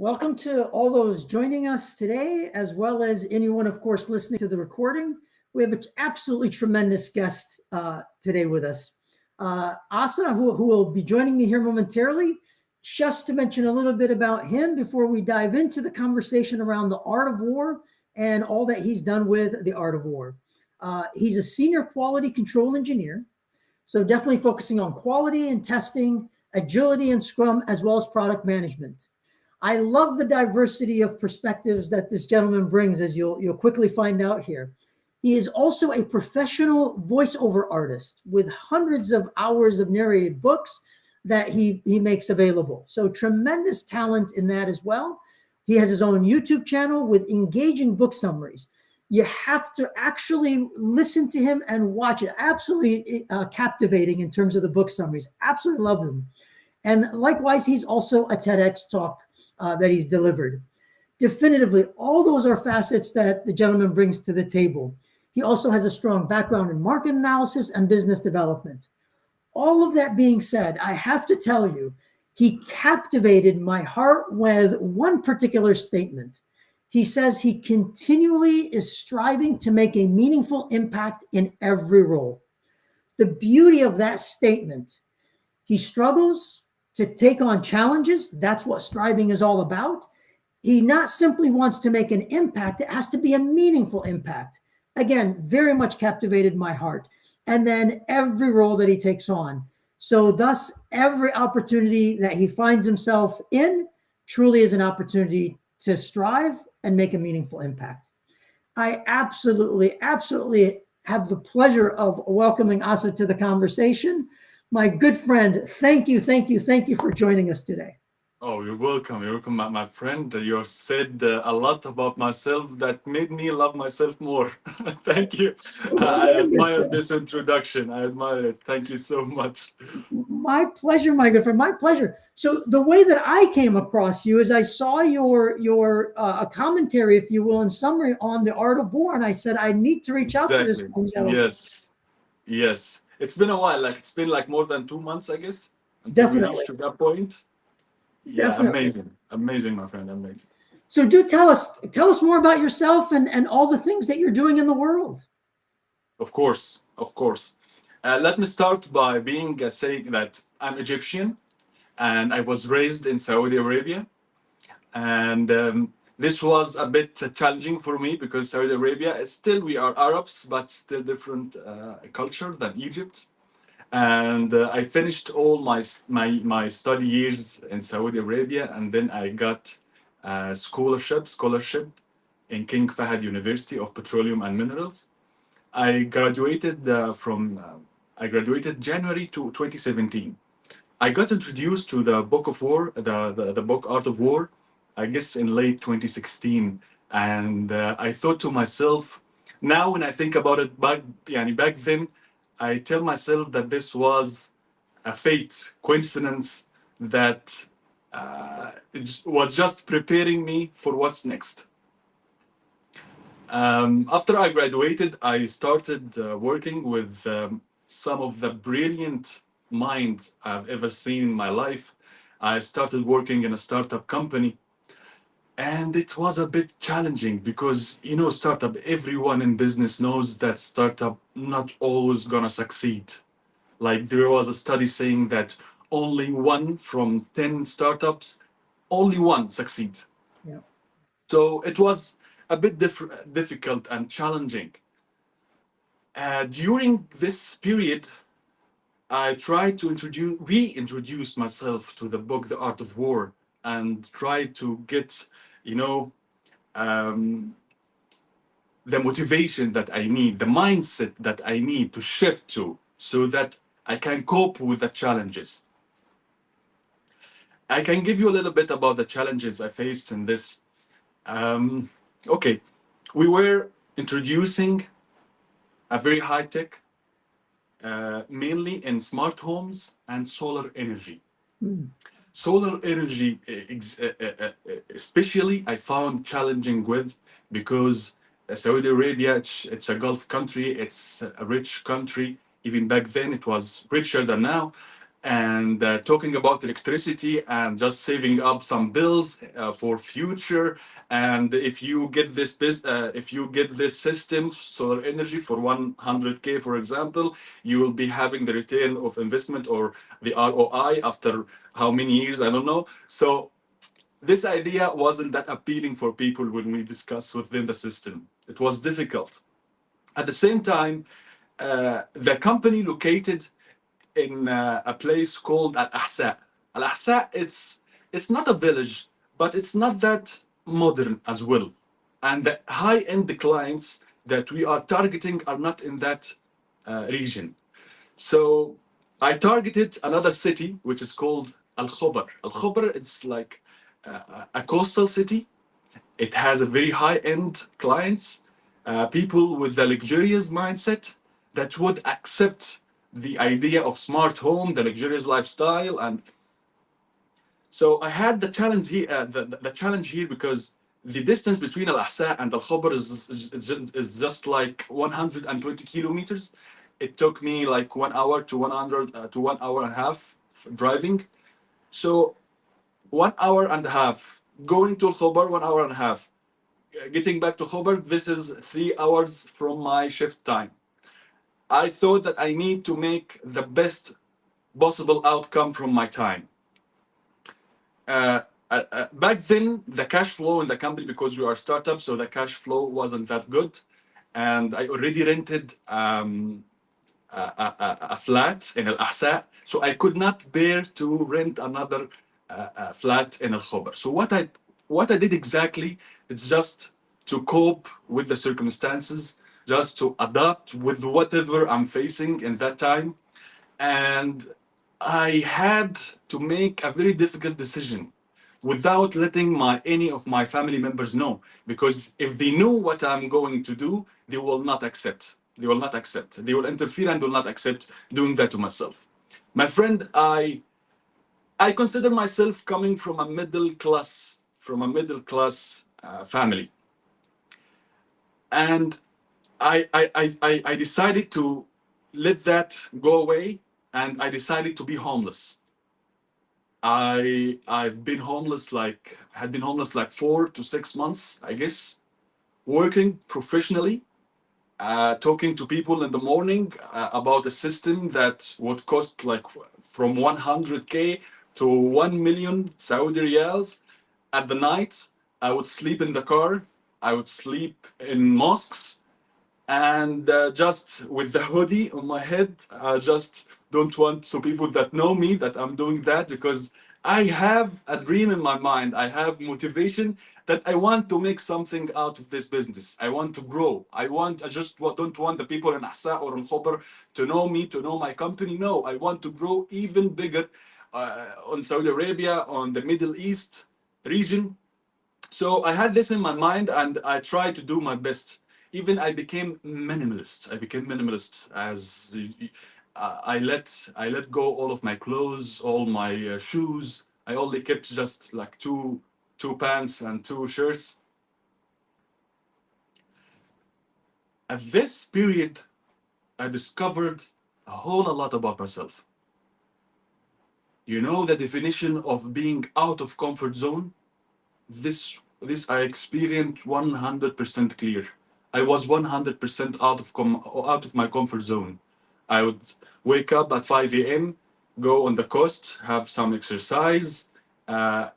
Welcome to all those joining us today, as well as anyone, of course, listening to the recording. We have an absolutely tremendous guest today with us. Asser, who will be joining me here momentarily. Just to mention a little bit about him before we dive into the conversation around the art of war and all that he's done with the art of war. He's a senior quality control engineer, so definitely focusing on quality and testing, agility and Scrum, as well as product management. I love the diversity of perspectives that this gentleman brings, as you'll quickly find out here. He is also a professional voiceover artist with hundreds of hours of narrated books that he makes available. So tremendous talent in that as well. He has his own YouTube channel with engaging book summaries. You have to actually listen to him and watch it. Absolutely captivating in terms of the book summaries. Absolutely love them. And likewise, he's also a TEDx talk that he's delivered. Definitively, all those are facets that the gentleman brings to the table. He also has a strong background in market analysis and business development. All of that being said, I have to tell you, he captivated my heart with one particular statement. He says he continually is striving to make a meaningful impact in every role. The beauty of that statement, he struggles to take on challenges. That's what striving is all about. He not simply wants to make an impact, it has to be a meaningful impact. Again, very much captivated my heart. And then every role that he takes on. So thus, every opportunity that he finds himself in truly is an opportunity to strive and make a meaningful impact. I absolutely have the pleasure of welcoming Asser to the conversation. My good friend, thank you for joining us today. Oh, you're welcome. You're welcome, my friend. You said a lot about myself that made me love myself more. Thank you. I admire this introduction. I admire it. Thank you so much. My pleasure, my good friend. My pleasure. So the way that I came across you is I saw your a commentary, if you will, in summary on the art of war, and I said I need to reach out to this Exactly. Yes. It's been a while. It's been more than 2 months, I guess, until we Definitely. reached to that point. Yeah, Definitely. amazing, my friend, amazing. So do tell us more about yourself and all the things that you're doing in the world. Of course. Let me start by saying that I'm Egyptian and I was raised in Saudi Arabia. And this was a bit challenging for me because Saudi Arabia is still, we are Arabs, but still different culture than Egypt. And I finished all my study years in Saudi Arabia, and then I got a scholarship in King Fahd University of Petroleum and Minerals. I graduated I graduated January 2017. I got introduced to the Book of War, the book Art of War, I guess in late 2016, and I thought to myself, now when I think about it back then, I tell myself that this was a fate, coincidence that it was just preparing me for what's next. After I graduated, I started working with some of the brilliant minds I've ever seen in my life. I started working in a startup company, and it was a bit challenging because, startup, everyone in business knows that startup not always gonna succeed. There was a study saying that only one from 10 startups, only one succeed. Yeah. So it was a bit difficult and challenging. During this period, I tried to reintroduce myself to the book, The Art of War, and try to get, um, the motivation that I need, the mindset that I need to shift to, so that I can cope with the challenges. I can give you a little bit about the challenges I faced in this. Okay, we were introducing a very high tech, mainly in smart homes and solar energy. Solar energy, especially, I found challenging with because Saudi Arabia, it's a Gulf country, it's a rich country. Even back then, it was richer than now. and talking about electricity and just saving up some bills for future. And if you get if you get this system, solar energy for 100K, for example, you will be having the return of investment or the ROI after how many years, I don't know. So this idea wasn't that appealing for people when we discussed within the system. It was difficult. At the same time, the company located in a place called Al-Ahsa. Al-Ahsa, it's not a village, but it's not that modern as well. And the high-end clients that we are targeting are not in that region. So I targeted another city, which is called Al-Khobar. Al-Khobar, it's like a coastal city. It has a very high-end clients, people with the luxurious mindset that would accept the idea of smart home, the luxurious lifestyle. And so I had the challenge here, the challenge here, because the distance between Al Ahsa and Al Khobar is just like 120 kilometers. It took me like 1 hour to 100 to 1 hour and a half driving. So 1 hour and a half going to Al Khobar, 1 hour and a half getting back to Khobar. This is 3 hours from my shift time. I thought that I need to make the best possible outcome from my time. Back then, the cash flow in the company, because we are a startup, so the cash flow wasn't that good. And I already rented a flat in Al Ahsa, so I could not bear to rent another flat in Al Khobar. So what I did exactly, it's just to cope with the circumstances, just to adapt with whatever I'm facing in that time. And I had to make a very difficult decision without letting any of my family members know, because if they know what I'm going to do, they will not accept. They will not accept. They will interfere and will not accept doing that to myself. My friend, I consider myself coming from a middle class family, and I decided to let that go away, and I decided to be homeless. I've been homeless like had been homeless like 4 to 6 months, I guess, working professionally, talking to people in the morning about a system that would cost like from 100K to 1 million Saudi riyals. At the night, I would sleep in the car. I would sleep in mosques, and just with the hoodie on my head. I just don't want so people that know me that I'm doing that, because I have a dream in my mind. I have motivation that I want to make something out of this business. I want to grow. I just don't want the people in Ahsa or in Khobar to know me, to know my company. No, I want to grow even bigger on Saudi Arabia, on the Middle East region. So I had this in my mind, and I tried to do my best. Even I became minimalist. I became minimalist as I let go all of my clothes, all my shoes. I only kept just like two pants and two shirts. At this period, I discovered a whole lot about myself. You know the definition of being out of comfort zone? This I experienced 100% clear. I was 100% out of my comfort zone. I would wake up at 5 a.m., go on the coast, have some exercise,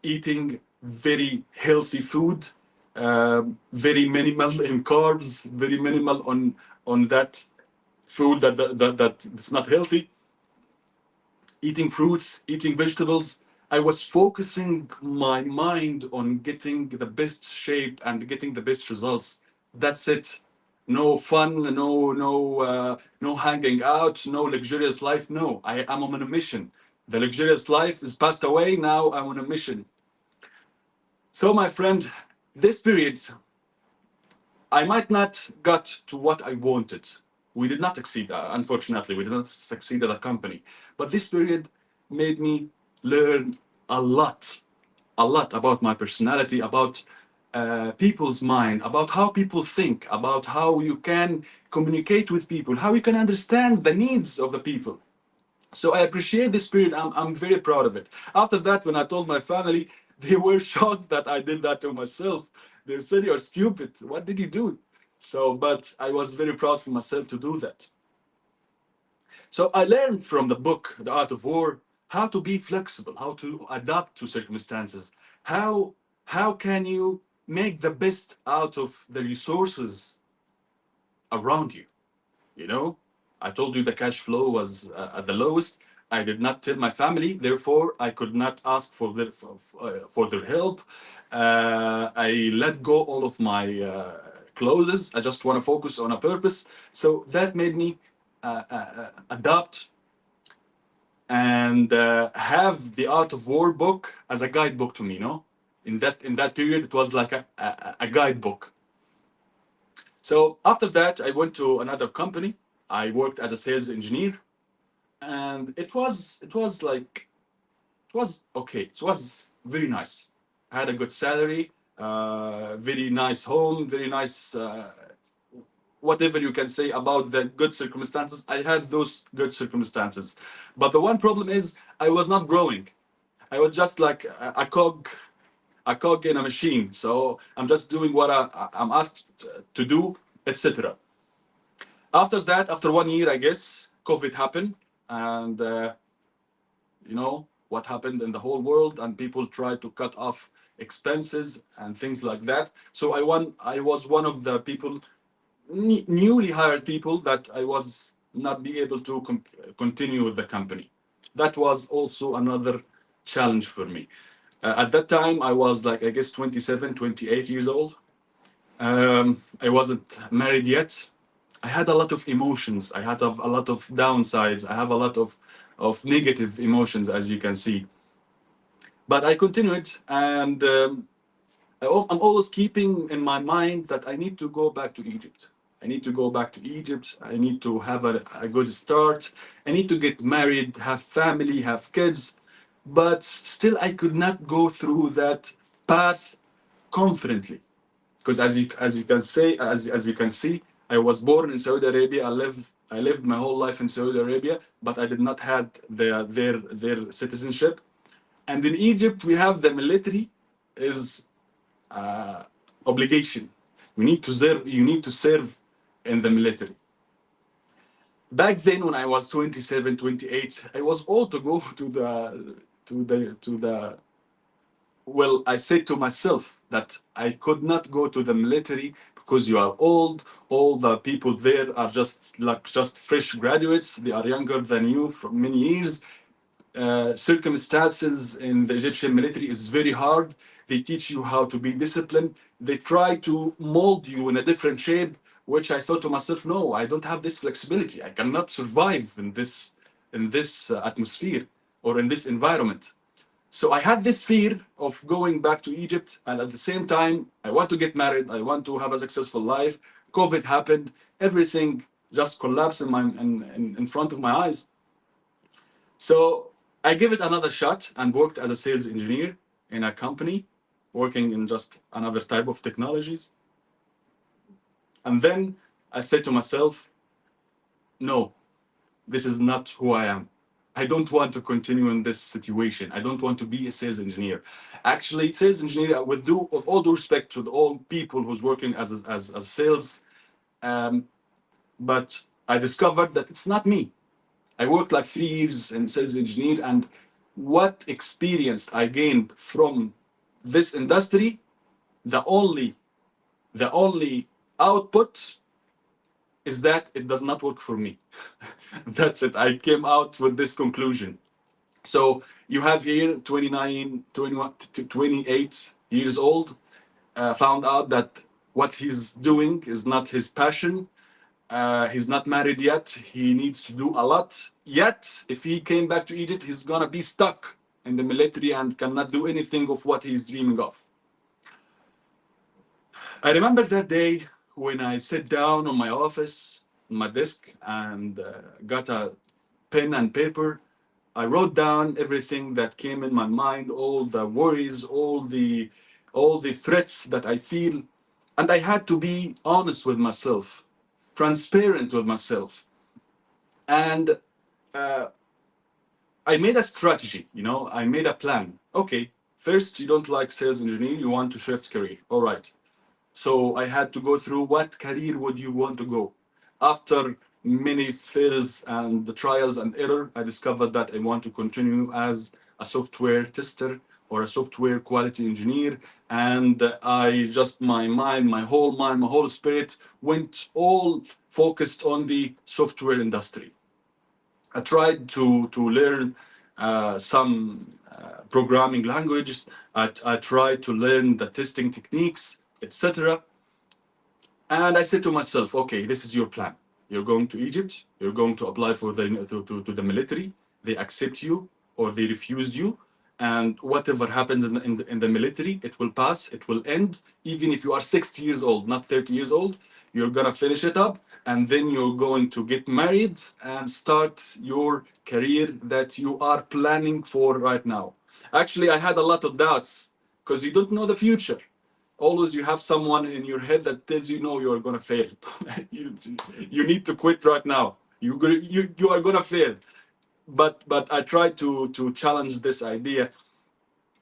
eating very healthy food, very minimal in carbs, very minimal on that food that's not healthy, eating fruits, eating vegetables. I was focusing my mind on getting the best shape and getting the best results. That's it. No fun, no hanging out, no luxurious life. No, I am on a mission. The luxurious life is passed away. Now I'm on a mission. So, my friend, this period, I might not got to what I wanted. We did not succeed, unfortunately. We did not succeed at a company. But this period made me learn a lot, a lot about my personality, about people's mind, about how people think, about how you can communicate with people, how you can understand the needs of the people. So I appreciate this period. I'm very proud of it. After that, when I told my family, they were shocked that I did that to myself. They said, "You're stupid. What did you do?" So, but I was very proud for myself to do that. So I learned from the book, The Art of War, how to be flexible, how to adapt to circumstances, how can you make the best out of the resources around you. You know, I told you the cash flow was at the lowest. I did not tell my family, therefore I could not ask for their help. I let go all of my clothes. I just want to focus on a purpose. So that made me adapt and have the Art of War book as a guidebook to me. No, in that period, it was like a guidebook. So after that, I went to another company. I worked as a sales engineer, and it was okay. It was very nice. I had a good salary, very nice home, very nice whatever you can say about the good circumstances. I had those good circumstances, but the one problem is I was not growing. I was just like a cog in a machine. So I'm just doing what I'm asked to do, etc. After that, after 1 year, I guess, COVID happened, and you know what happened in the whole world, and people tried to cut off expenses and things like that. So I was one of the people, newly hired people, that I was not be able to continue with the company. That was also another challenge for me. At that time, I was like, I guess, 27, 28 years old. I wasn't married yet. I had a lot of emotions. I had a lot of downsides. I have a lot of negative emotions, as you can see. But I continued, and I'm always keeping in my mind that I need to go back to Egypt. I need to go back to Egypt. I need to have a good start. I need to get married, have family, have kids. But still, I could not go through that path confidently, because as you can see, I was born in Saudi Arabia. I lived my whole life in Saudi Arabia, but I did not have their citizenship. And in Egypt, we have the military is obligation. We need to serve. You need to serve in the military. Back then, when I was 27, 28, I was all to go to the well, I said to myself that I could not go to the military because you are old. All the people there are just fresh graduates. They are younger than you for many years. Circumstances in the Egyptian military is very hard. They teach you how to be disciplined. They try to mold you in a different shape, which I thought to myself, no, I don't have this flexibility. I cannot survive in this atmosphere or in this environment. So I had this fear of going back to Egypt, and at the same time, I want to get married. I want to have a successful life. COVID happened. Everything just collapsed in front of my eyes. So I gave it another shot and worked as a sales engineer in a company, working in just another type of technologies. And then I said to myself, no, this is not who I am. I don't want to continue in this situation. I don't want to be a sales engineer. Actually, sales engineer, with all due respect to all people who's working as sales, but I discovered that it's not me. I worked like 3 years in sales engineer, and what experience I gained from this industry, the only output is that it does not work for me. That's it. I came out with this conclusion. So you have here 29, 21, 28 years old, found out that what he's doing is not his passion. He's not married yet. He needs to do a lot. Yet, if he came back to Egypt, he's gonna be stuck in the military and cannot do anything of what he's dreaming of. I remember that day when I sat down on my office, on my desk, and got a pen and paper. I wrote down everything that came in my mind, all the worries, all the threats that I feel, and I had to be honest with myself, transparent with myself, and I made a strategy, I made a plan. Okay, first, you don't like sales engineer, you want to shift career. All right. So I had to go through what career would you want to go. After many fails and the trials and error, I discovered that I want to continue as a software tester or a software quality engineer. And I just, my whole spirit went all focused on the software industry. I tried to learn some programming languages. I tried to learn the testing techniques, etc. And I said to myself, okay, this is your plan. You're going to Egypt. You're going to apply for to the military. They accept you or they refuse you. And whatever happens in the military, it will pass. It will end. Even if you are 60 years old, not 30 years old, you're going to finish it up. And then you're going to get married and start your career that you are planning for right now. Actually, I had a lot of doubts because you don't know the future. Always you have someone in your head that tells you, no, you are going to fail. you need to quit right now. You are going to fail. But I tried to challenge this idea.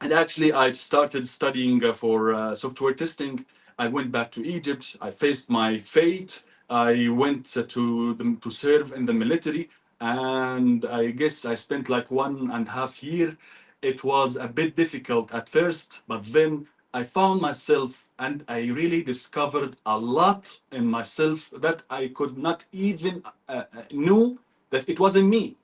And actually, I started studying for software testing. I went back to Egypt. I faced my fate. I went to serve in the military. And I guess I spent like 1.5 years. It was a bit difficult at first, but then I found myself and I really discovered a lot in myself that I could not even knew that it wasn't me.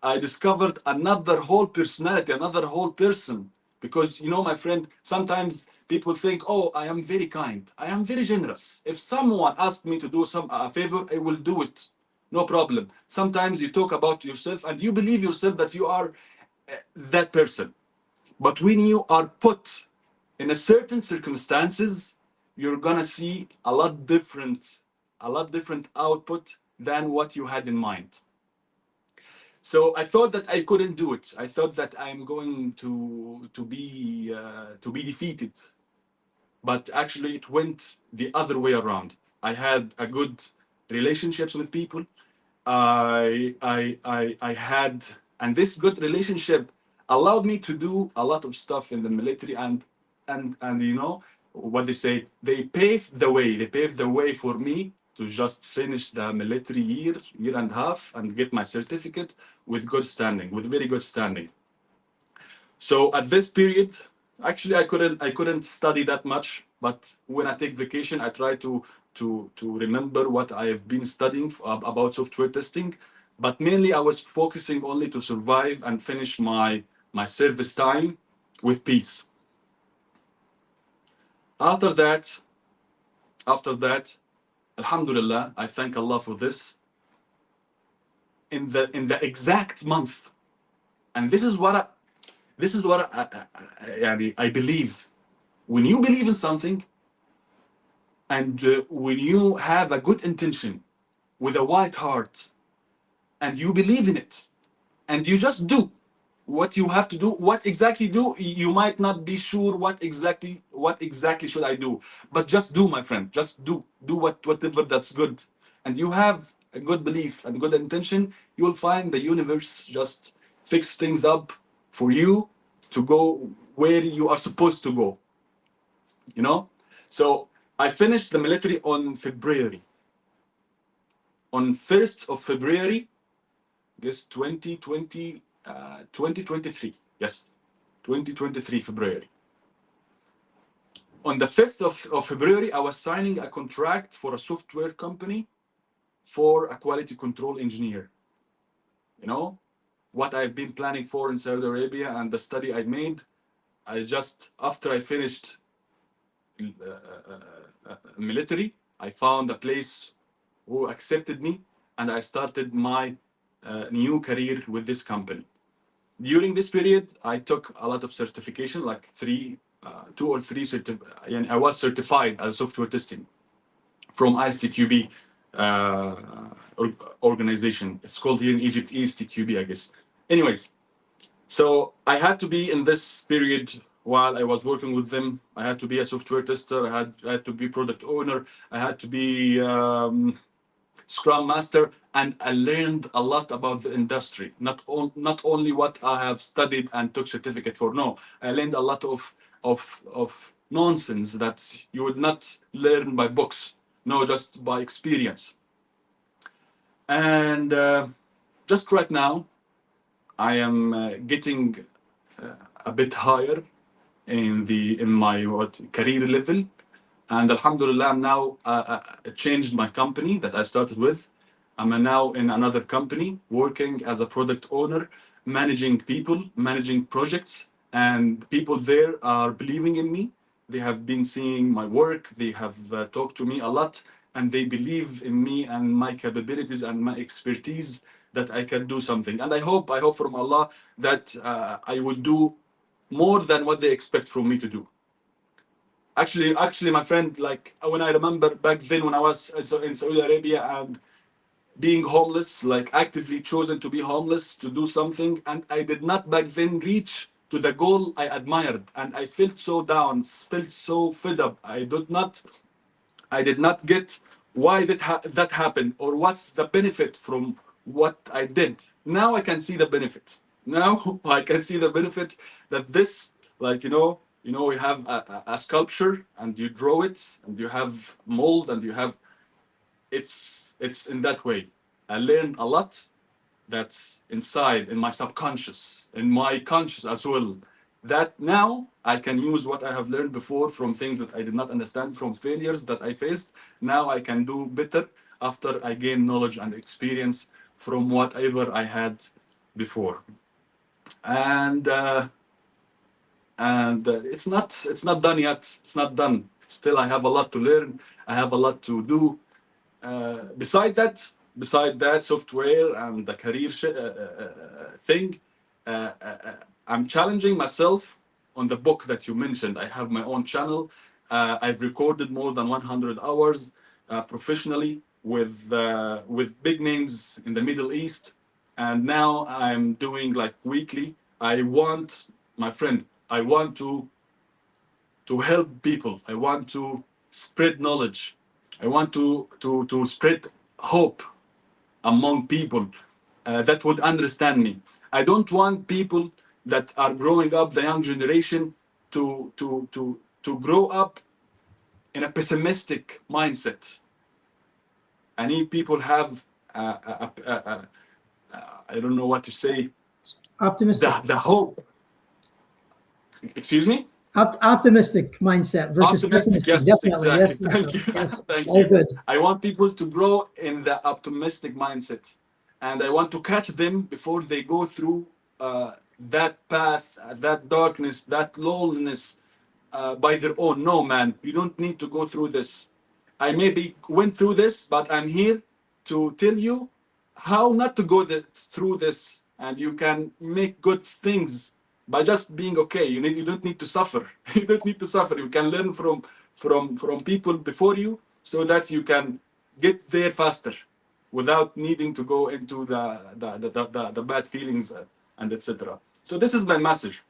I discovered another whole personality, another whole person. Because, my friend, sometimes people think, oh, I am very kind. I am very generous. If someone asks me to do a favor, I will do it. No problem. Sometimes you talk about yourself and you believe yourself that you are that person. But when you are put in a certain circumstances, you're gonna see a lot different output than what you had in mind. So I thought that I couldn't do it. I thought that I'm going to be defeated, but actually it went the other way around. I had a good relationships with people. I had, and this good relationship allowed me to do a lot of stuff in the military, and what they say, they paved the way. They paved the way for me to just finish the military year and a half, and get my certificate with good standing, with very good standing. So at this period, actually, I couldn't study that much. But when I take vacation, I try to remember what I have been studying about software testing. But mainly, I was focusing only to survive and finish my service time with peace. After that, Alhamdulillah, I thank Allah for this. In the exact month, and this is what I believe. When you believe in something, and when you have a good intention with a white heart, and you believe in it, and you just do what you have to do, what exactly do, you might not be sure what exactly should I do, but just do, my friend, just do whatever that's good, and you have a good belief and good intention, you will find the universe just fix things up for you to go where you are supposed to go. So I finished the military on February. On 1st of February, this 2023. Yes, 2023 February. On the 5th of February, I was signing a contract for a software company for a quality control engineer. What I've been planning for in Saudi Arabia and the study I made, after I finished military, I found a place who accepted me, and I started my new career with this company. During this period, I took a lot of certification, like 2 or 3 I was certified as software testing from ISTQB organization. It's called here in Egypt ESTQB, I guess. Anyways, so I had to be in this period while I was working with them. I had to be a software tester. I had to be product owner. I had to be Scrum Master, and I learned a lot about the industry. Not only what I have studied and took certificate for. No, I learned a lot of nonsense that you would not learn by books. No, just by experience. And just right now, I am getting a bit higher in my career level, and Alhamdulillah, I'm now changed my company that I started with. I'm now in another company working as a product owner, managing people, managing projects, and people there are believing in me. They have been seeing my work. They have talked to me a lot, and they believe in me and my capabilities and my expertise that I can do something. And I hope from Allah that I will do more than what they expect from me to do. Actually, my friend, like when I remember back then when I was in Saudi Arabia and being homeless, like actively chosen to be homeless to do something, and I did not back then reach to the goal I admired, and I felt so down, felt so fed up. I did not get why that happened or what's the benefit from what I did. Now I can see the benefit. Now I can see the benefit that this, like, we have a sculpture and you draw it and you have mold and you have, it's in that way. I learned a lot that's inside in my subconscious, in my conscious as well, that now I can use what I have learned before from things that I did not understand, from failures that I faced. Now I can do better after I gain knowledge and experience from whatever I had before. And it's not done yet. It's not done. Still, I have a lot to learn. I have a lot to do. Beside that software and the career thing, I'm challenging myself on the book that you mentioned. I have my own channel. I've recorded more than 100 hours professionally with big names in the Middle East, and now I'm doing like weekly. I want to help people. I want to spread knowledge. I want to spread hope among people that would understand me. I don't want people that are growing up, the young generation, to grow up in a pessimistic mindset. I need people have I don't know what to say. Optimistic. The hope. Excuse me? Optimistic mindset versus Optimistic, pessimistic. yes, Definitely. exactly. Yes, Thank you. yes. Thank All you. good. I want people to grow in the optimistic mindset, and I want to catch them before they go through that path, that darkness, that loneliness by their own. No, man, you don't need to go through this. I maybe went through this, but I'm here to tell you how not to go through this, and you can make good things by just being okay. You don't need to suffer. You don't need to suffer. You can learn from people before you, so that you can get there faster, without needing to go into the bad feelings and etc. So this is my message.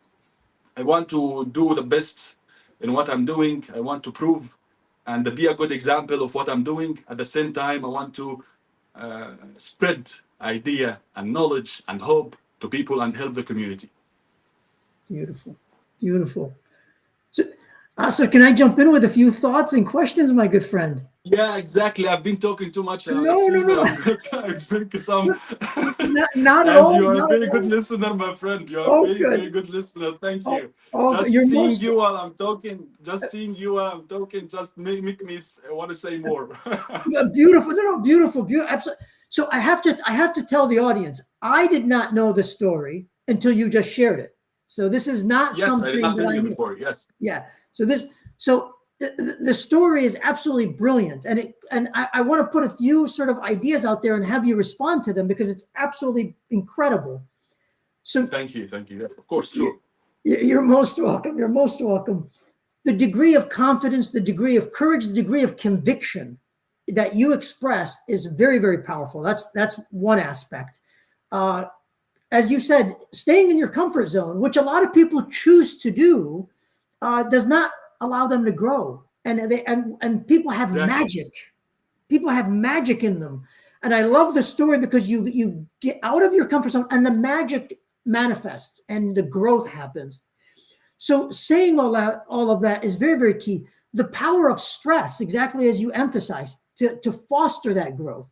I want to do the best in what I'm doing. I want to prove and be a good example of what I'm doing. At the same time, I want to spread idea and knowledge and hope to people and help the community. Beautiful. Beautiful. So, Asser, can I jump in with a few thoughts and questions, my good friend? Yeah, exactly. I've been talking too much. No. I'm going to drink some. Not at And all. you are a Not very at good all. listener, my friend. You are Oh, a very, very good. good listener. Thank you. Oh, Just you're seeing most you while I'm talking, just just make me want to say more. beautiful. No, beautiful. Absolutely. So I have to tell the audience, I did not know the story until you just shared it. So this is not Yes, I did something not that tell I you knew. before. Yes. Yeah. So the story is absolutely brilliant, and I want to put a few sort of ideas out there and have you respond to them, because it's absolutely incredible. So Thank you. Of course, sure. You're most welcome. You're most welcome. The degree of confidence, the degree of courage, the degree of conviction that you expressed is very, very powerful. That's one aspect. As you said, staying in your comfort zone, which a lot of people choose to do, does not allow them to grow. And people have Exactly. magic. People have magic in them. And I love the story because you get out of your comfort zone and the magic manifests and the growth happens. So saying all of that is very, very key. The power of stress, exactly as you emphasized, to foster that growth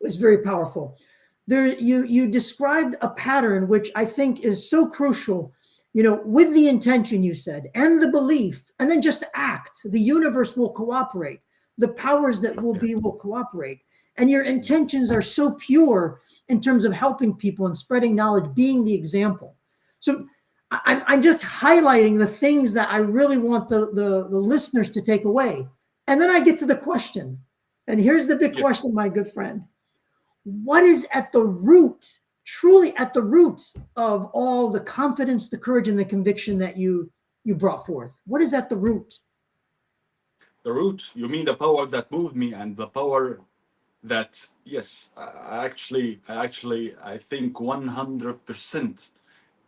is very powerful. There, you described a pattern which I think is so crucial, with the intention you said, and the belief, and then just act. The universe will cooperate. The powers that will cooperate. And your intentions are so pure in terms of helping people and spreading knowledge, being the example. So I'm just highlighting the things that I really want the listeners to take away. And then I get to the question. And here's the big question, my good friend. What is at the root, truly at the root of all the confidence, the courage, and the conviction that you brought forth? What is at the root? The root, you mean the power that moved me, and the power that, yes, I think 100%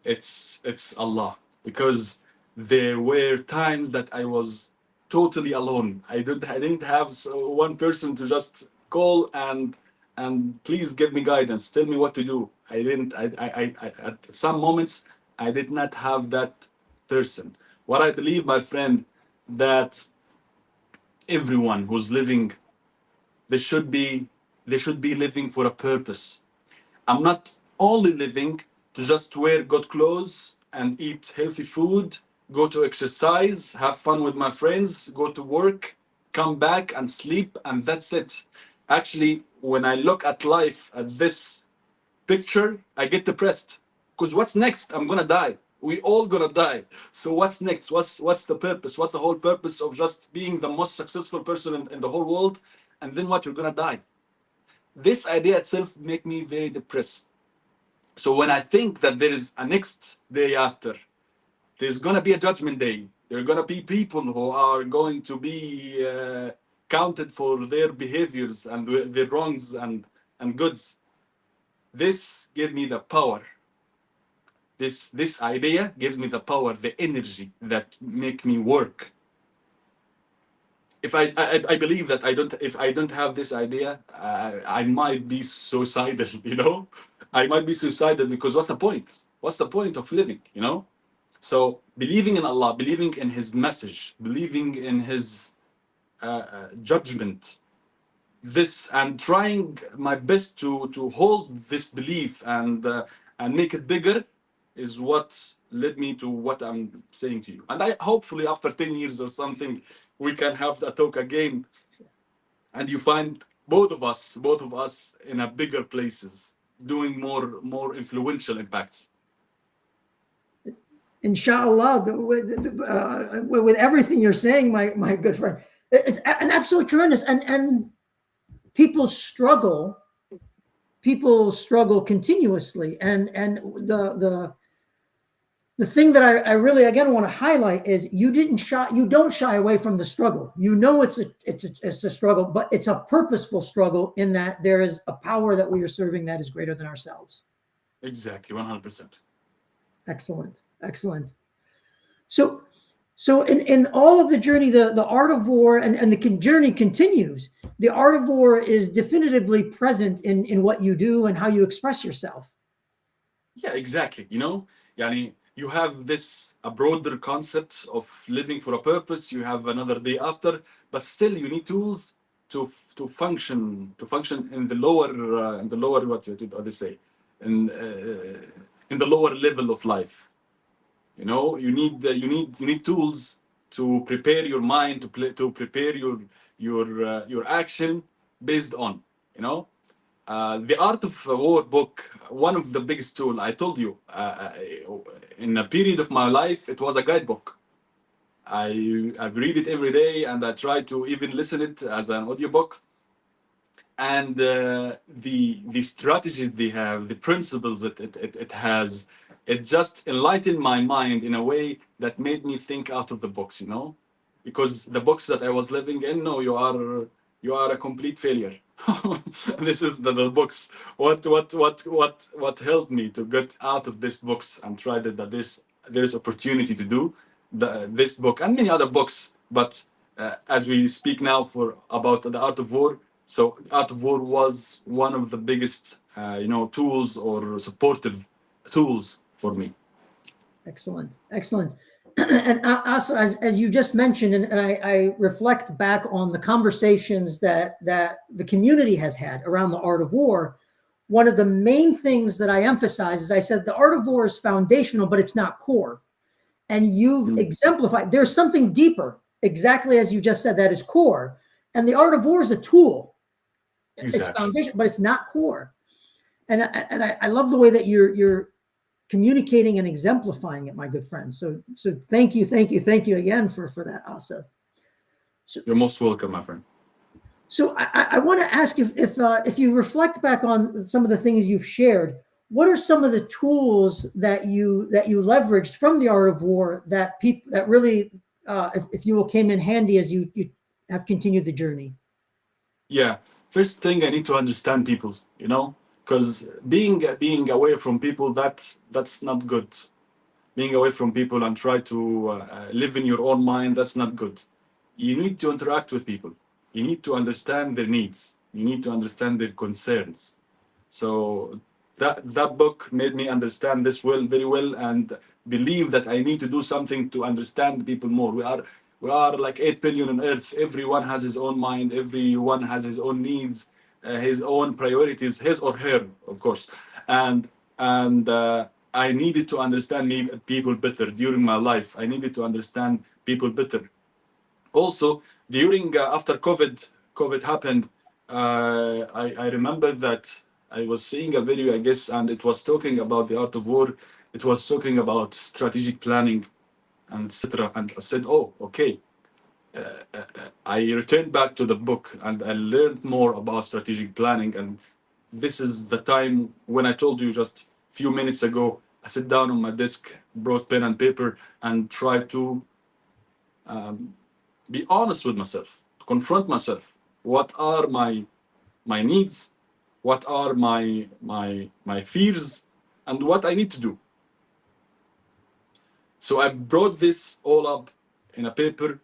it's Allah, because there were times that I was totally alone. I didn't have one person to just call and please give me guidance, tell me what to do. I at some moments I did not have that person. What I believe, my friend, that everyone who's living, they should be living for a purpose. I'm not only living to just wear good clothes and eat healthy food, go to exercise, have fun with my friends, go to work, come back and sleep, and that's it. Actually, when I look at life at this picture, I get depressed. Because what's next? I'm gonna die. We all gonna die. So what's next? What's the purpose? What's the whole purpose of just being the most successful person in the whole world? And then what? You're gonna die. This idea itself make me very depressed. So when I think that there is a next day after, there's gonna be a judgment day. There are gonna be people who are going to be counted for their behaviors and their wrongs and goods. This gave me the power. This idea gives me the power, the energy that make me work. If I believe that if I don't have this idea, I might be suicidal. I might be suicidal, because what's the point? What's the point of living? So believing in Allah, believing in His message, believing in His judgment, and trying my best to hold this belief and make it bigger, is what led me to what I'm saying to you. And I hopefully after 10 years or something, we can have that talk again, and you find both of us in a bigger places, doing more influential impacts. Inshallah, with everything you're saying, my good friend, it's an absolute tremendous. And people struggle continuously, and the thing that I really again want to highlight is you don't shy away from the struggle. It's a struggle, but it's a purposeful struggle, in that there is a power that we are serving that is greater than ourselves. Exactly, 100%. Excellent. So in all of the journey, the art of war and the journey continues. The art of war is definitively present in what you do and how you express yourself. Yeah, exactly. Yani, you have a broader concept of living for a purpose. You have another day after, but still you need tools to function in the lower what they say in the lower level of life. You need tools to prepare your mind, to prepare your action based on the Art of War book. One of the biggest tool, I told you, in a period of my life, it was a guidebook. I read it every day, and I try to even listen it as an audiobook. And the strategies they have, the principles that it has, it just enlightened my mind in a way that made me think out of the box. Because the box that I was living in, no, you are a complete failure. This is the books. What helped me to get out of this books and try that there's opportunity to do this book and many other books. But as we speak now about the Art of War, So Art of War was one of the biggest, tools or supportive tools for me. Excellent, excellent. And also, as you just mentioned, and I reflect back on the conversations that the community has had around the art of war. One of the main things that I emphasize is I said the art of war is foundational, but it's not core. And you've exemplified there's something deeper, exactly as you just said, that is core. And the art of war is a tool. Exactly. It's foundation, but it's not core. And I love the way that you're communicating and exemplifying it, my good friend. So thank you again for that, Asser. So, you're most welcome, my friend. So I want to ask if you reflect back on some of the things you've shared, what are some of the tools that you leveraged from the art of war that people that really, if you will, came in handy as you have continued the journey? Yeah, first thing, I need to understand people, because being away from people, that's not good. Being away from people and try to live in your own mind, that's not good. You need to interact with people. You need to understand their needs. You need to understand their concerns. So that book made me understand this very well, and believe that I need to do something to understand people more. We are like 8 billion on earth. Everyone has his own mind. Everyone has his own needs, his own priorities, his or her, of course. And I needed to understand people better during my life. I needed to understand people better. Also, during after COVID happened, I remember that I was seeing a video, I guess, and it was talking about the art of war. It was talking about strategic planning, and etc. And I said, "Oh, okay." I returned back to the book and I learned more about strategic planning. And this is the time when I told you just a few minutes ago. I sat down on my desk, brought pen and paper, and tried to be honest with myself, confront myself. What are my needs? What are my fears? And what I need to do. So I brought this all up in a paper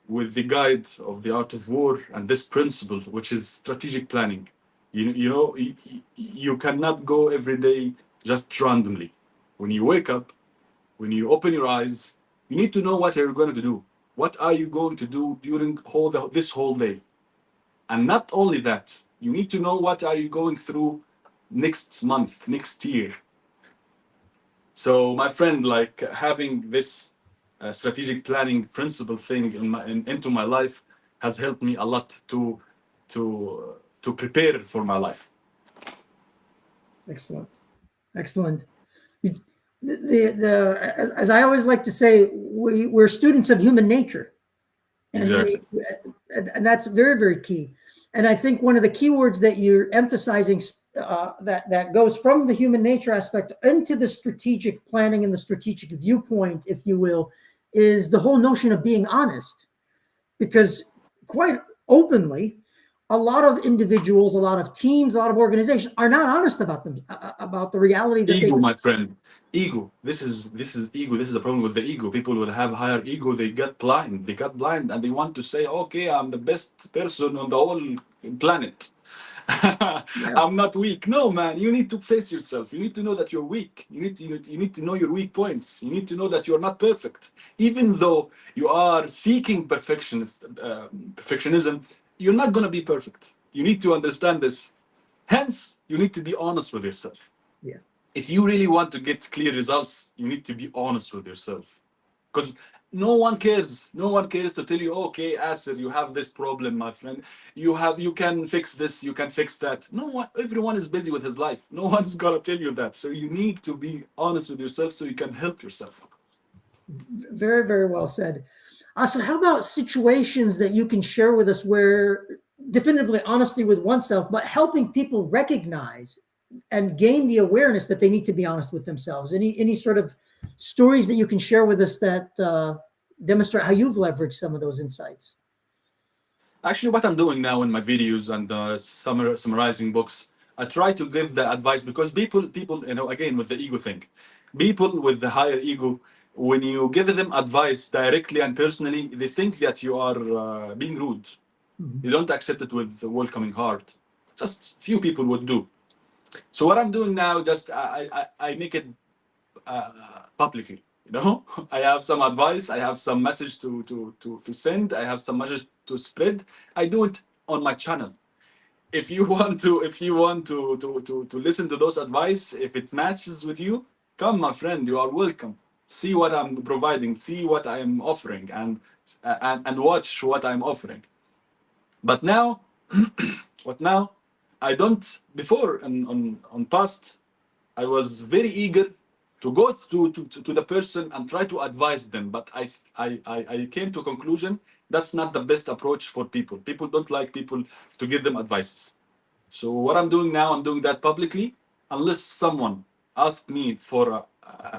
with the guide of the art of war and this principle, which is strategic planning. You cannot go every day just randomly. When you wake up, when you open your eyes, you need to know what you're going to do. What are you going to do during this whole day? And not only that, you need to know what are you going through next month, next year. So my friend, like having this strategic planning principle thing into my life has helped me a lot to prepare for my life. Excellent. As I always like to say, we're students of human nature, and Exactly. and that's very, very key. And I think one of the key words that you're emphasizing that goes from the human nature aspect into the strategic planning and the strategic viewpoint, if you will, is the whole notion of being honest. Because quite openly, a lot of individuals, a lot of teams, a lot of organizations are not honest about the reality that ego, my friend. Ego. This is ego. This is the problem with the ego. People will have higher ego. They got blind, and they want to say, "Okay, I'm the best person on the whole planet." I'm not weak. No, man. You need to face yourself. You need to know that you're weak. You need to know your weak points. You need to know that you're not perfect. Even though you are seeking perfectionism, you're not gonna be perfect. You need to understand this. Hence, you need to be honest with yourself. Yeah. If you really want to get clear results, you need to be honest with yourself. Because no one cares. No one cares to tell you, okay, Asser, you have this problem, my friend. You can fix this, you can fix that. No one, everyone is busy with his life. No one's gonna tell you that. So you need to be honest with yourself so you can help yourself. Very, very well said. So how about situations that you can share with us where definitively honesty with oneself, but helping people recognize and gain the awareness that they need to be honest with themselves? Any sort of stories that you can share with us that demonstrate how you've leveraged some of those insights? Actually, what I'm doing now in my videos and summarizing books, I try to give the advice because people, again, with the ego thing, people with the higher ego, when you give them advice directly and personally, they think that you are being rude. You don't accept it with a welcoming heart. Just few people would do. So what I'm doing now, just I make it publicly. You know, I have some advice, I have some message to send, I have some message to spread. I do it on my channel. If you want to listen to those advice, if it matches with you, come, my friend, you are welcome. See what I'm providing, see what I am offering, and watch what I'm offering. But now, what now? I don't. Before on past, I was very eager to go to the person and try to advise them. But I came to a conclusion that's not the best approach for people. People don't like people to give them advice. So what I'm doing now, I'm doing that publicly. Unless someone asks me for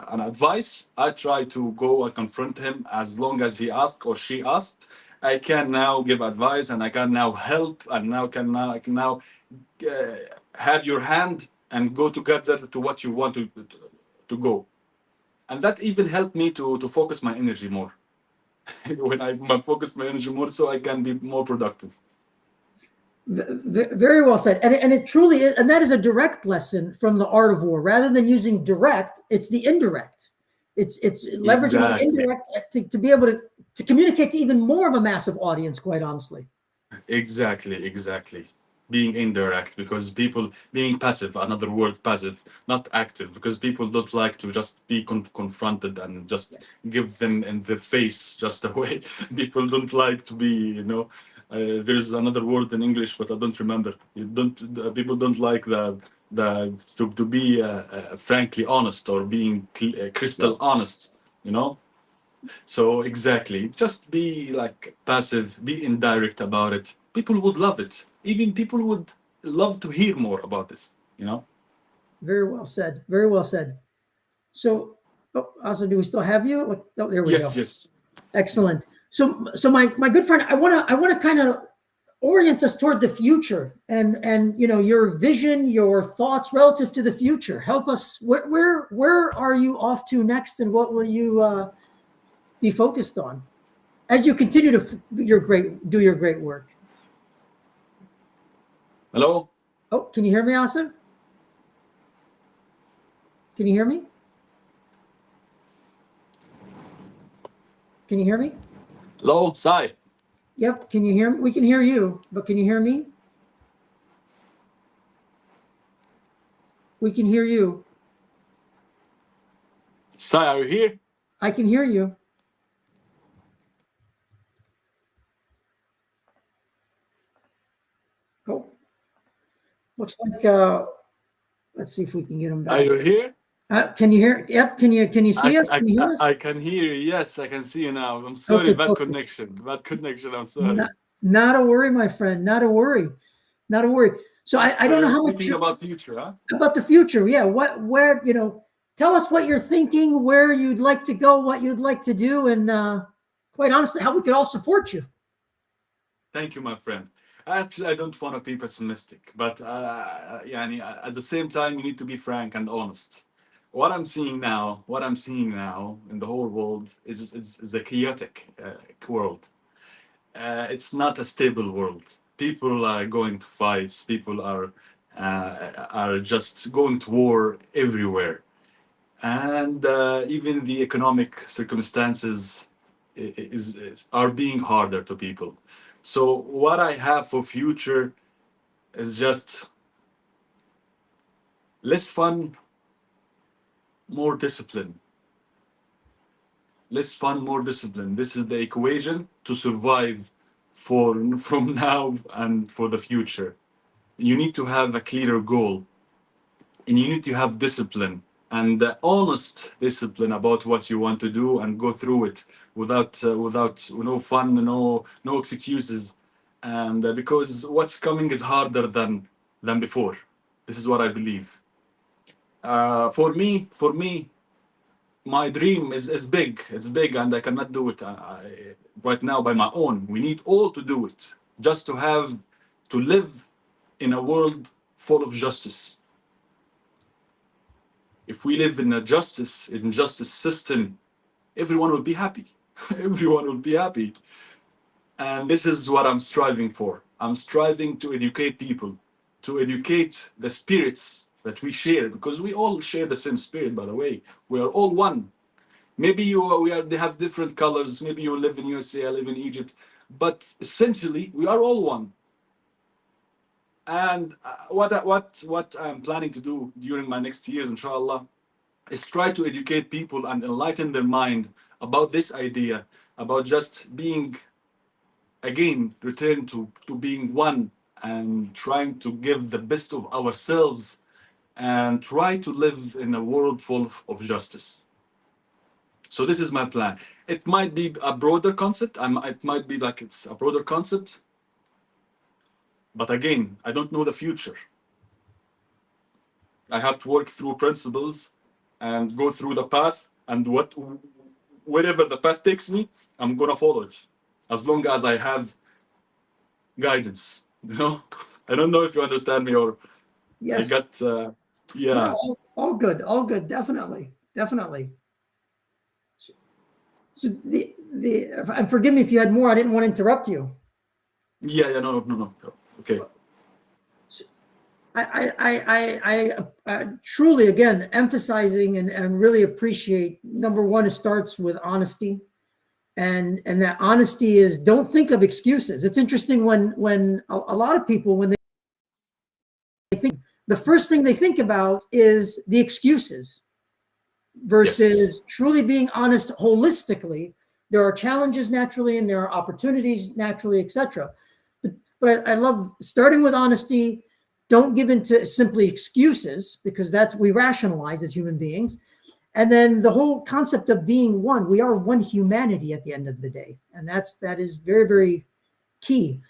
an advice, I try to go and confront him. As long as he asked or she asked, I can now give advice and I can now help and I can now have your hand and go together to what you want to go. And that even helped me to focus my energy more. When I focus my energy more, so I can be more productive. Very well said. And it truly is, and that is a direct lesson from the art of war. Rather than using direct, it's the indirect. It's leveraging the indirect to be able to communicate to even more of a massive audience, quite honestly. Exactly. Being indirect, because people being passive, another word, passive, not active, because people don't like to just be confronted and just give them in the face just away. People don't like to be, there's another word in English, but I don't remember. People don't like to be frankly honest or being crystal honest, you know. So exactly, just be like passive, be indirect about it. People would love it. Even people would love to hear more about this, you know? Very well said. Very well said. So, also, do we still have you? Oh, there we go. Yes. Excellent. So my good friend, I want to kind of orient us toward the future and your vision, your thoughts relative to the future. Help us. Where are you off to next, and what will you be focused on as you continue to do your great work? Hello? Oh, can you hear me, Asser? Can you hear me? Can you hear me? Hello, Sai. Yep. Can you hear me? We can hear you, but can you hear me? We can hear you. Sai, are you here? I can hear you. Oh, looks like let's see if we can get him back. Are you here? Can you hear? Yep. Can you see us? Can you hear us? I can hear you. Yes, I can see you now. I'm sorry, Okay, bad connection. I'm sorry. Not a worry, my friend. Not a worry. Not a worry. So I don't know how much about future, huh? About the future. Yeah. Where tell us what you're thinking, where you'd like to go, what you'd like to do, and quite honestly, how we could all support you. Thank you, my friend. Actually, I don't want to be pessimistic, but at the same time, you need to be frank and honest. What I'm seeing now in the whole world is a chaotic world. It's not a stable world. People are going to fights. People are just going to war everywhere, and even the economic circumstances are being harder to people. So what I have for future is just less fun, more discipline. Less fun, more discipline. This is the equation to survive from now and for the future. You need to have a clearer goal, and you need to have discipline and honest discipline about what you want to do and go through it without no fun, no excuses, and because what's coming is harder than before. This is what I believe. For me, my dream is big. It's big, and I cannot do it right now by my own. We need all to do it, just to live in a world full of justice. If we live in a justice system, everyone will be happy. Everyone will be happy. And this is what I'm striving for. I'm striving to educate people, to educate the spirits that we share, because we all share the same spirit, by the way. We are all one. Maybe they have different colors. Maybe you live in USA, I live in Egypt, but essentially we are all one. And what I'm planning to do during my next years, inshallah, is try to educate people and enlighten their mind about this idea, about just being, again, return to being one, and trying to give the best of ourselves, and try to live in a world full of justice. So this is my plan. It might be a broader concept. It might be like it's a broader concept. But again, I don't know the future. I have to work through principles and go through the path, and wherever the path takes me, I'm gonna follow it, as long as I have guidance. You know, I don't know if you understand me, or Yes. I got yeah. No, all good, definitely. So and forgive me if you had more. I didn't want to interrupt you. Yeah, no. Okay. I truly, again, emphasizing and really appreciate, number one, it starts with honesty. And that honesty is, don't think of excuses. It's interesting when a lot of people, when they think, the first thing they think about is the excuses versus Yes. truly being honest holistically. There are challenges naturally, and there are opportunities naturally, etc. But I love starting with honesty. Don't give into simply excuses, because we rationalize as human beings. And then the whole concept of being one. We are one humanity at the end of the day. And that is very, very key.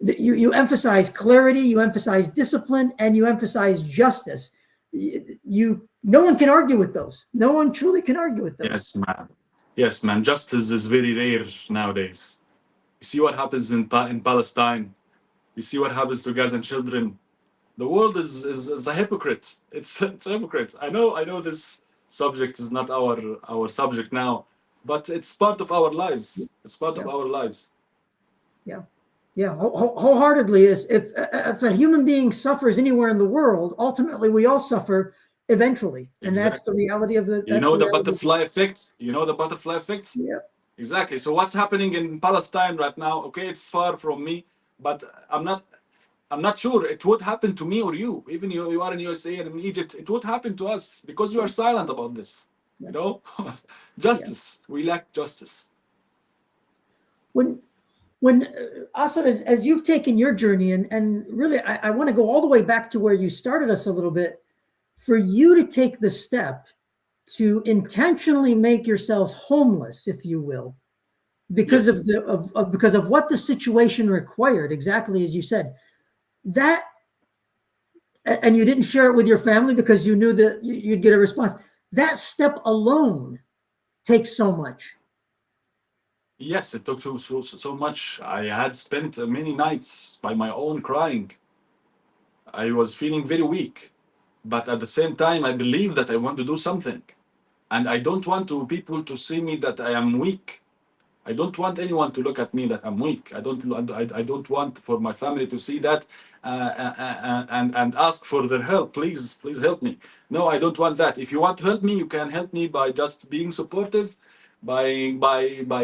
You emphasize clarity, you emphasize discipline, and you emphasize justice. No one can argue with those. No one truly can argue with those. Yes, man. Justice is very rare nowadays. You see what happens in Palestine. You see what happens to Gaza children. The world is a hypocrite. It's a hypocrite. I know this subject is not our subject now, but it's part of our lives. It's part of our lives. Yeah, wholeheartedly. If a human being suffers anywhere in the world, ultimately we all suffer eventually, and that's the reality of the. The butterfly effect. Yeah. Exactly. So what's happening in Palestine right now? Okay, it's far from me, but I'm not sure it would happen to me or you. Even you are in USA and in Egypt, it would happen to us because you are silent about this. You know, justice. We lack justice. When Asser, as you've taken your journey, and really, I want to go all the way back to where you started us a little bit, for you to take the step to intentionally make yourself homeless, if you will, because of what the situation required, exactly as you said. That, and you didn't share it with your family because you knew that you'd get a response. That step alone takes so much. Yes, it took so much. I had spent many nights by my own crying. I was feeling very weak, but at the same time, I believe that I want to do something, and I don't want people to see me that I am weak. I don't want anyone to look at me that I'm weak. I don't want for my family to see that and ask for their help. Please help me. No, I don't want that. If you want to help me, you can help me by just being supportive, by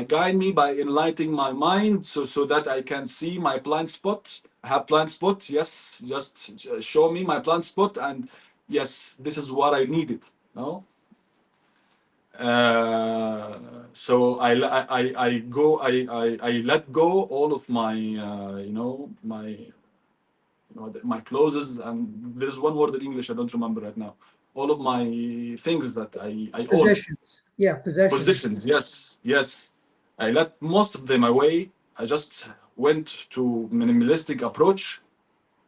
guiding me, by enlightening my mind, so that I can see my blind spot. I have blind spot. Yes, just show me my blind spot, and yes, this is what I needed. No. So I let go all of my my clothes, and there's one word in English I don't remember right now. All of my things that I Possessions. own. Yeah, Positions. Yes. I let most of them away. I just went to minimalistic approach,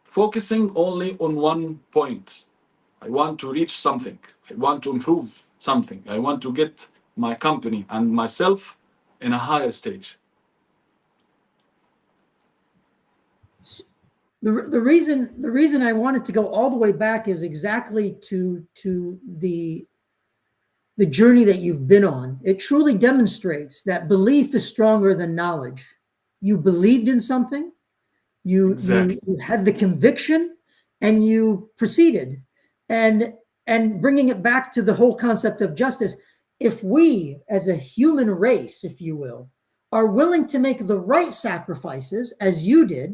focusing only on one point. I want to reach something. I want to improve something. I want to get my company and myself in a higher stage. The reason I wanted to go all the way back is exactly to the journey that you've been on. It truly demonstrates that belief is stronger than knowledge. you believed in something, Exactly. you had the conviction, and you proceeded. And bringing it back to the whole concept of justice, if we as a human race, if you will, are willing to make the right sacrifices as you did,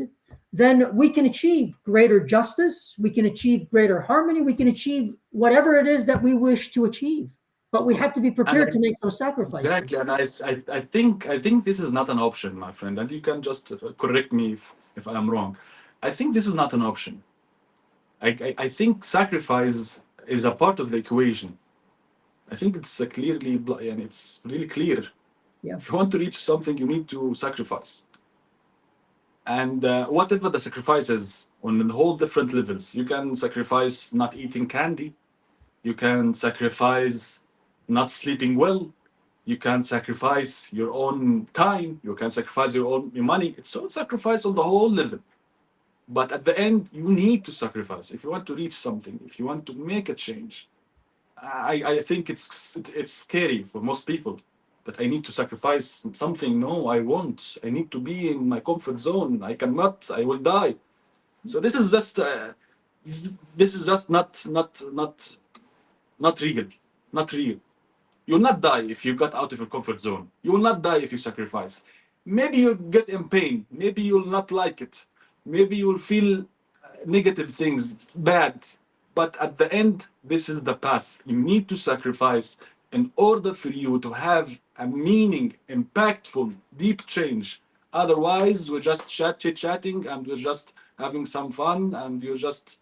then we can achieve greater justice, we can achieve greater harmony, we can achieve whatever it is that we wish to achieve. But we have to be prepared to And make those sacrifices. exactly, and I think this is not an option, my friend, and you can just correct me if I'm wrong. I think this is not an option. I think sacrifice is a part of the equation. I think it's and it's really clear. Yeah. If you want to reach something, you need to sacrifice. And whatever the sacrifice is on the whole different levels, you can sacrifice not eating candy, you can sacrifice not sleeping well, you can sacrifice your own time, you can sacrifice your money. It's all sacrifice on the whole level. But at the end, you need to sacrifice if you want to reach something, if you want to make a change. I think it's scary for most people that I need to sacrifice something. No, I won't. I need to be in my comfort zone. I cannot. I will die. So this is just not real. Not real. You'll not die if you got out of your comfort zone. You will not die if you sacrifice. Maybe you'll get in pain. Maybe you'll not like it. Maybe you'll feel negative things, bad. But at the end, this is the path. You need to sacrifice in order for you to have a meaning, impactful, deep change. Otherwise, we're just chit-chatting and we're just having some fun and you're just...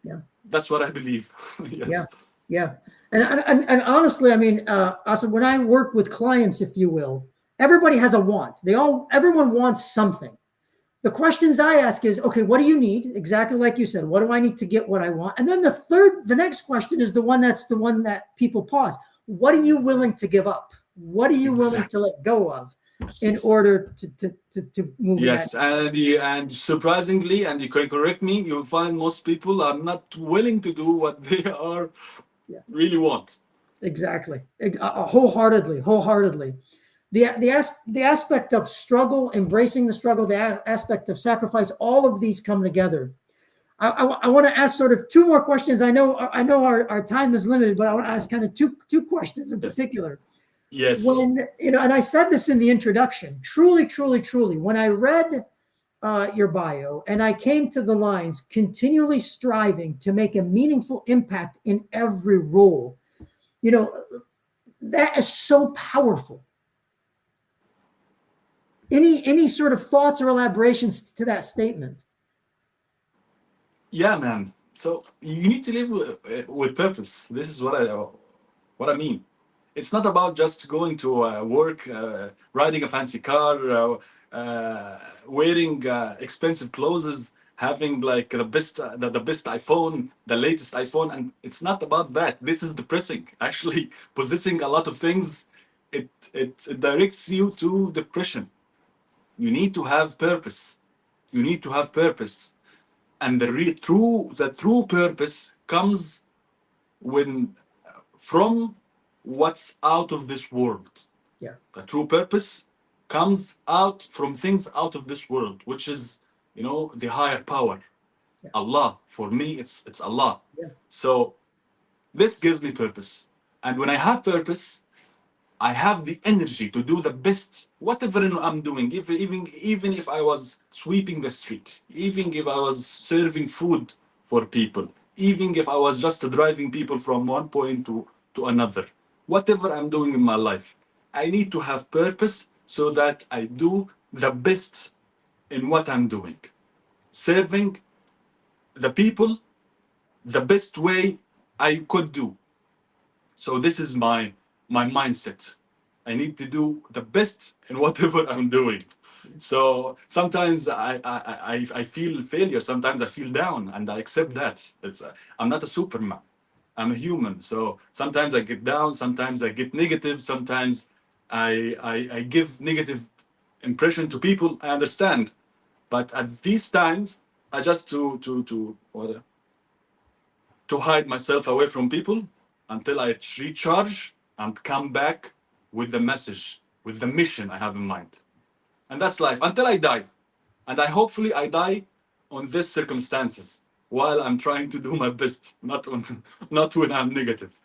Yeah. That's what I believe. Yes. Yeah. Yeah. And honestly, I mean, Asser, when I work with clients, if you will, everybody has a want. Everyone wants something. The questions I ask is, okay, what do you need? Exactly like you said, what do I need to get what I want? And then the next question is the one that people pause. What are you willing to give up? What are you willing to let go of in order to move? Yes, and surprisingly, and you can correct me, you'll find most people are not willing to do what they are really want. Exactly. Wholeheartedly. The aspect of struggle, embracing the struggle, the aspect of sacrifice, all of these come together. I want to ask sort of two more questions. I know our time is limited, but I want to ask kind of two questions in particular. Yes. When, and I said this in the introduction, truly, when I read your bio and I came to the lines, continually striving to make a meaningful impact in every role, that is so powerful. Any sort of thoughts or elaborations to that statement? Yeah, man. So you need to live with purpose. This is what I mean. It's not about just going to work, riding a fancy car, wearing expensive clothes, having like the best iPhone, the latest iPhone, and it's not about that. This is depressing. Actually, possessing a lot of things, it directs you to depression. You need to have purpose. And the true purpose comes from what's out of this world. Yeah. The true purpose comes out from things out of this world, which is, the higher power. Yeah. Allah. For me, it's Allah. Yeah. So this gives me purpose. And when I have purpose, I have the energy to do the best, whatever I'm doing, even if I was sweeping the street, even if I was serving food for people, even if I was just driving people from one point to another, whatever I'm doing in my life, I need to have purpose so that I do the best in what I'm doing, serving the people the best way I could do. So this is my mindset. I need to do the best in whatever I'm doing. So sometimes I feel failure. Sometimes I feel down, and I accept that. I'm not a Superman. I'm a human. So sometimes I get down. Sometimes I get negative. Sometimes I give negative impression to people. I understand, but at these times I just to hide myself away from people until I recharge and come back with the message, with the mission I have in mind. And that's life until I die. And hopefully I die on these circumstances while I'm trying to do my best, not when I'm negative.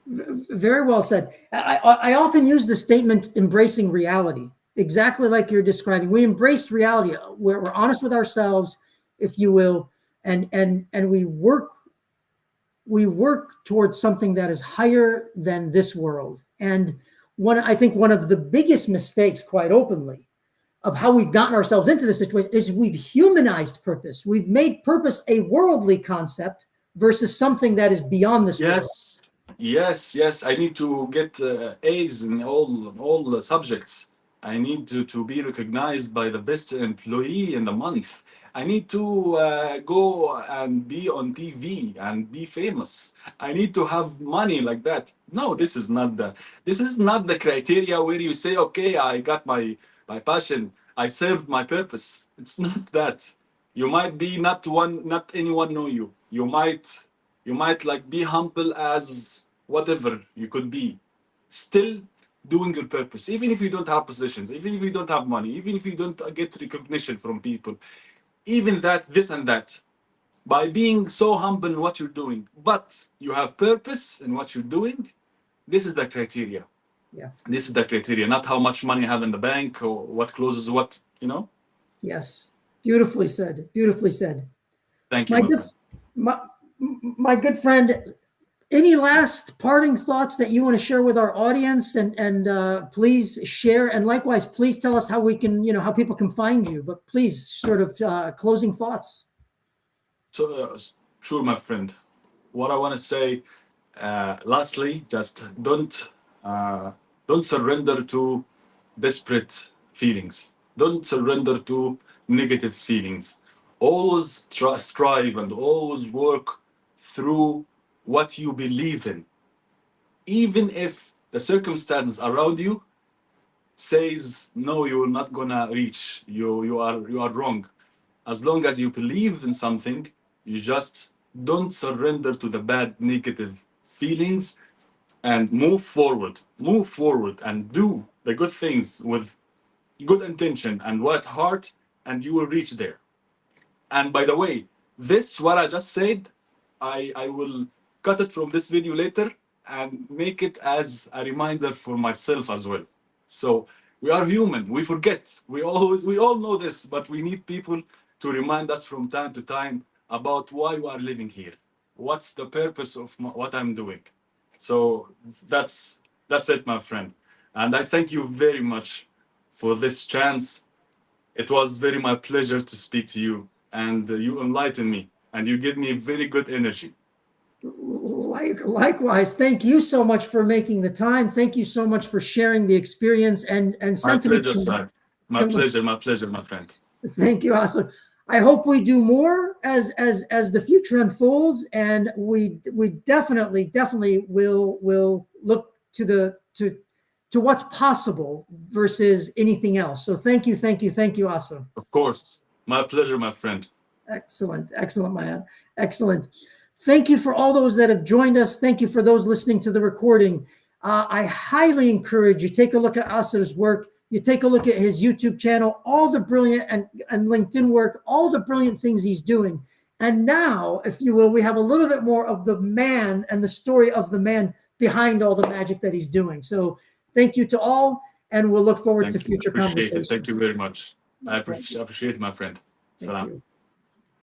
Very well said. I often use the statement "embracing reality," exactly like you're describing. We embrace reality. We're honest with ourselves, if you will, and we work towards something that is higher than this world. And I think one of the biggest mistakes, quite openly, of how we've gotten ourselves into this situation is we've humanized purpose. We've made purpose a worldly concept versus something that is beyond this world. Yes. I need to get A's in all the subjects. I need to be recognized by the best employee in the month. I need to go and be on TV and be famous. I need to have money like that. No, this is not the criteria where you say, okay, I got my passion, I served my purpose. It's not that. You might be not anyone know you. You might like be humble as whatever you could be, still doing your purpose, even if you don't have positions, even if you don't have money, even if you don't get recognition from people, even this and that, by being so humble in what you're doing, but you have purpose in what you're doing. This is the criteria. Yeah. This is the criteria, not how much money you have in the bank or what closes what, Yes. Beautifully said. Beautifully said. Thank you. My good friend, any last parting thoughts that you want to share with our audience, and please share, and likewise, please tell us how we can, how people can find you, but please sort of closing thoughts. So, sure, my friend. What I want to say, lastly, just don't surrender to desperate feelings. Don't surrender to negative feelings. Always strive and always work through what you believe in, even if the circumstances around you says no, you're not gonna reach. You are wrong. As long as you believe in something, you just don't surrender to the bad negative feelings and move forward and do the good things with good intention and what heart, and you will reach there. And by the way, this what I just said, I will cut it from this video later and make it as a reminder for myself as well. So we are human, we forget, we all know this, but we need people to remind us from time to time about why we are living here. What's the purpose of what I'm doing? So that's it, my friend. And I thank you very much for this chance. It was very my pleasure to speak to you, and you enlighten me, and you give me very good energy. Likewise, thank you so much for making the time. Thank you so much for sharing the experience and sentiments. My pleasure, my friend. Thank you, Asser. I hope we do more as the future unfolds, and we definitely will look to what's possible versus anything else. So thank you, Asser. Of course, my pleasure, my friend. Excellent, man. Excellent. Thank you for all those that have joined us. Thank you for those listening to the recording. I highly encourage you, take a look at Asser's work. You take a look at his YouTube channel, all the brilliant and LinkedIn work, all the brilliant things he's doing. And now, if you will, we have a little bit more of the man and the story of the man behind all the magic that he's doing. So thank you to all, and we'll look forward to future conversations. Thank you very much. I appreciate it, my friend. Salam.